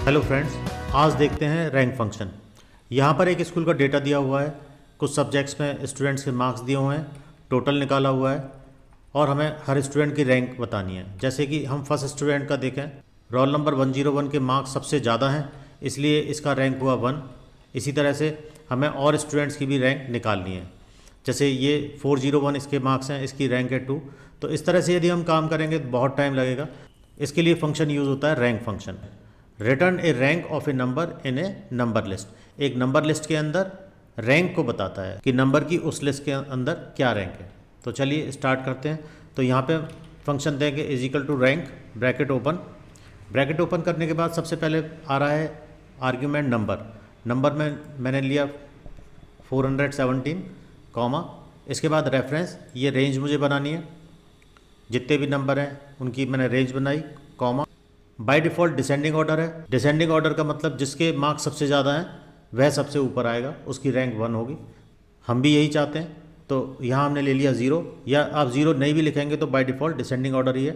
Hello friends, आज देखते हैं रैंक फंक्शन। यहाँ पर एक स्कूल का डेटा दिया हुआ है, कुछ सब्जेक्ट्स में स्टूडेंट्स के मार्क्स दिए हुए हैं, टोटल निकाला हुआ है और हमें हर स्टूडेंट की रैंक बतानी है। जैसे कि हम फर्स्ट स्टूडेंट का देखें, रोल नंबर 101 के मार्क्स सबसे ज़्यादा हैं, इसलिए इसका रैंक हुआ 1। इसी तरह से हमें और स्टूडेंट्स की भी रैंक निकालनी है। जैसे ये 401 इसके मार्क्स हैं, इसकी रैंक है 2। तो इस तरह से यदि हम काम करेंगे तो बहुत टाइम लगेगा। इसके लिए फंक्शन यूज़ होता है rank function. Return A rank of A number in A number list. एक नंबर लिस्ट के अंदर रैंक को बताता है कि नंबर की उस लिस्ट के अंदर क्या रैंक है। तो चलिए स्टार्ट करते हैं। तो यहाँ पे फंक्शन देंगे is equal to rank, bracket open. Bracket open करने के बाद सबसे पहले आ रहा है आर्ग्यूमेंट नंबर में मैंने लिया 417, कॉमा। इसके बाद रेफरेंस, ये रेंज मुझे बनानी है, जितने भी नंबर हैं उनकी मैंने रेंज बनाई, comma. By default descending order है। डिसेंडिंग ऑर्डर का मतलब जिसके मार्क्स सबसे ज़्यादा हैं वह सबसे ऊपर आएगा, उसकी रैंक 1 होगी। हम भी यही चाहते हैं, तो यहाँ हमने ले लिया 0, या आप 0 नहीं भी लिखेंगे तो बाय डिफ़ॉल्ट डिसेंडिंग ऑर्डर ही है,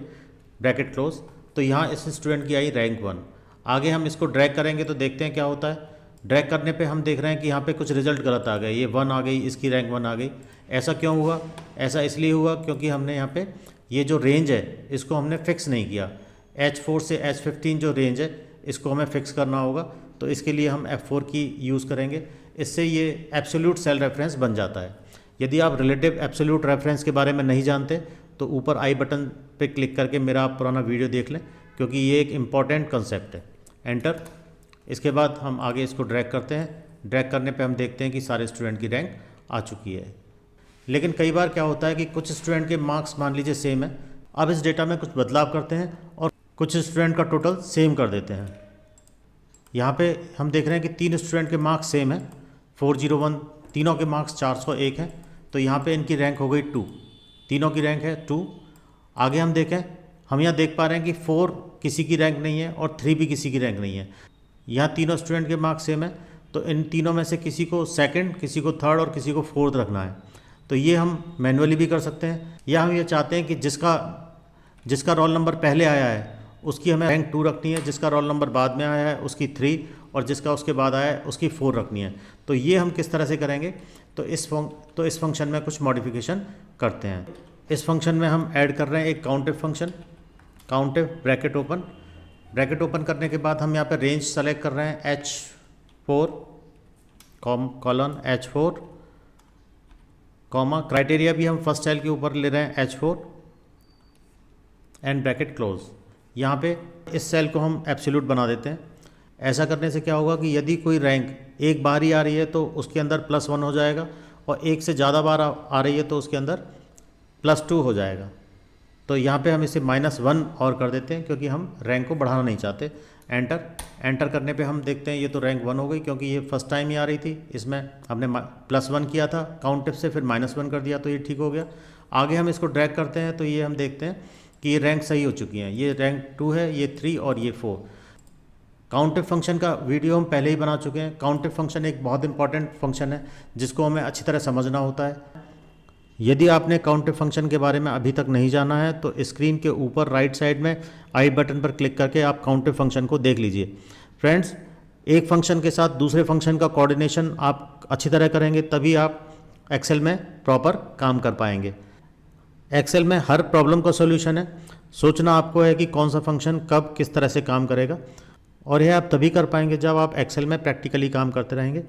ब्रैकेट क्लोज। तो यहाँ इस स्टूडेंट की आई रैंक 1। आगे हम इसको ड्रैग करेंगे तो देखते हैं क्या होता है। ड्रैग करने पे हम देख रहे हैं कि यहाँ पे कुछ रिजल्ट गलत आ गए, ये 1 आ गई, इसकी रैंक 1 आ गई। ऐसा क्यों हुआ? ऐसा इसलिए हुआ क्योंकि हमने यहाँ पे ये जो रेंज है इसको हमने फिक्स नहीं किया। H4 से H15 जो रेंज है इसको हमें फिक्स करना होगा, तो इसके लिए हम F4 की यूज़ करेंगे। इससे ये एब्सोल्यूट सेल रेफरेंस बन जाता है। यदि आप रिलेटिव एब्सोल्यूट रेफरेंस के बारे में नहीं जानते तो ऊपर आई बटन पे क्लिक करके मेरा आप पुराना वीडियो देख लें, क्योंकि ये एक इम्पॉर्टेंट कंसेप्ट है। एंटर। इसके बाद हम आगे इसको ड्रैग करते हैं। ड्रैग करने पे हम देखते हैं कि सारे स्टूडेंट की रैंक आ चुकी है। लेकिन कई बार क्या होता है कि कुछ स्टूडेंट के मार्क्स मान लीजिए सेम है। अब इस डेटा में कुछ बदलाव करते हैं और कुछ स्टूडेंट का टोटल सेम कर देते हैं। यहाँ पे हम देख रहे हैं कि 3 स्टूडेंट के मार्क्स सेम है, 401, तीनों के मार्क्स 401 हैं। तो यहाँ पे इनकी रैंक हो गई 2, तीनों की रैंक है 2। आगे हम देखें, हम यहाँ देख पा रहे हैं कि 4 किसी की रैंक नहीं है और 3 भी किसी की रैंक नहीं है। यहाँ तीनों स्टूडेंट के मार्क्स सेम है, तो इन तीनों में से किसी को सेकंड, किसी को थर्ड और किसी को फोर्थ रखना है। तो ये हम मैनुअली भी कर सकते हैं, या हम ये चाहते हैं कि जिसका रोल नंबर पहले आया है उसकी हमें रैंक 2 रखनी है, जिसका रोल नंबर बाद में आया है उसकी 3, और जिसका उसके बाद आया है उसकी 4 रखनी है। तो ये हम किस तरह से करेंगे? तो इस फंक्शन में कुछ मॉडिफिकेशन करते हैं। इस फंक्शन में हम ऐड कर रहे हैं एक काउंटिव फंक्शन, काउंटिव ब्रैकेट ओपन। ब्रैकेट ओपन करने के बाद हम यहाँ पर रेंज सेलेक्ट कर रहे हैं H4, colon H4, comma. Criteria भी हम फर्स्ट सेल के ऊपर ले रहे हैं H4 एंड ब्रैकेट क्लोज। यहाँ पे इस सेल को हम एब्सोल्यूट बना देते हैं। ऐसा करने से क्या होगा कि यदि कोई रैंक एक बार ही आ रही है तो उसके अंदर +1 हो जाएगा, और एक से ज़्यादा बार आ रही है तो उसके अंदर +2 हो जाएगा। तो यहाँ पे हम इसे -1 और कर देते हैं, क्योंकि हम रैंक को बढ़ाना नहीं चाहते। एंटर करने पे हम देखते हैं ये तो रैंक 1 हो गई, क्योंकि ये फर्स्ट टाइम ही आ रही थी। इसमें हमने +1 किया था काउंटिव से, फिर -1 कर दिया, तो ये ठीक हो गया। आगे हम इसको ड्रैग करते हैं तो ये हम देखते हैं कि ये रैंक सही हो चुकी हैं। ये रैंक 2 है, ये 3 और ये 4। काउंटिव फंक्शन का वीडियो हम पहले ही बना चुके हैं। काउंटिव फंक्शन एक बहुत इंपॉर्टेंट फंक्शन है जिसको हमें अच्छी तरह समझना होता है। यदि आपने काउंटिव फंक्शन के बारे में अभी तक नहीं जाना है तो स्क्रीन के ऊपर राइट साइड में आई बटन पर क्लिक करके आप काउंटिव फंक्शन को देख लीजिए। फ्रेंड्स, एक फंक्शन के साथ दूसरे फंक्शन का कोऑर्डिनेशन आप अच्छी तरह करेंगे तभी आप एक्सेल में प्रॉपर काम कर पाएंगे। एक्सेल में हर प्रॉब्लम का सॉल्यूशन है, सोचना आपको है कि कौन सा फंक्शन कब किस तरह से काम करेगा, और यह आप तभी कर पाएंगे जब आप एक्सेल में प्रैक्टिकली काम करते रहेंगे।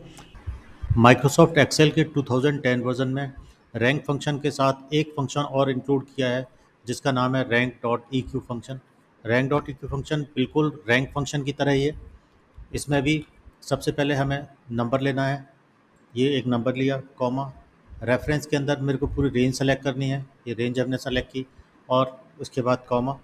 माइक्रोसॉफ्ट एक्सेल के 2010 वर्जन में रैंक फंक्शन के साथ एक फंक्शन और इंक्लूड किया है जिसका नाम है rank dot E Q function. Rank dot E Q function बिल्कुल रैंक फंक्शन की तरह ही है। इसमें भी सबसे पहले हमें नंबर लेना है, ये एक नंबर लिया, कॉमा। रेफरेंस के अंदर मेरे को पूरी रेंज सेलेक्ट करनी है, ये रेंज हमने सेलेक्ट की, और उसके बाद कॉमा।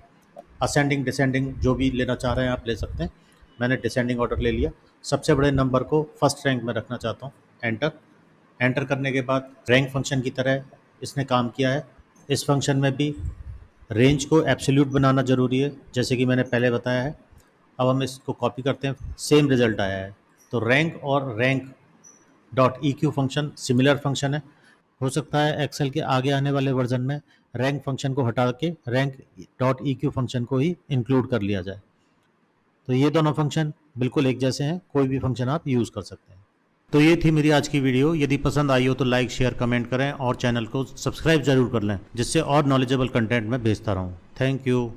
असेंडिंग डिसेंडिंग जो भी लेना चाह रहे हैं आप ले सकते हैं। मैंने डिसेंडिंग ऑर्डर ले लिया। सबसे बड़े नंबर को फर्स्ट रैंक में रखना चाहता हूँ। एंटर। एंटर करने के बाद रैंक फंक्शन की तरह इसने काम किया है। इस फंक्शन में भी रेंज को एब्सोल्यूट बनाना ज़रूरी है, जैसे कि मैंने पहले बताया है। अब हम इसको कॉपी करते हैं, सेम रिजल्ट आया है। तो रैंक और rank dot E Q function similar function है। हो सकता है एक्सेल के आगे आने वाले वर्जन में रैंक फंक्शन को हटा के rank dot E Q function को ही इंक्लूड कर लिया जाए। तो ये दोनों फंक्शन बिल्कुल एक जैसे हैं, कोई भी फंक्शन आप यूज़ कर सकते हैं। तो ये थी मेरी आज की वीडियो। यदि पसंद आई हो तो लाइक, शेयर, कमेंट करें और चैनल को सब्सक्राइब जरूर कर लें, जिससे और नॉलेजेबल कंटेंट मैं भेजता रहूँ। Thank you.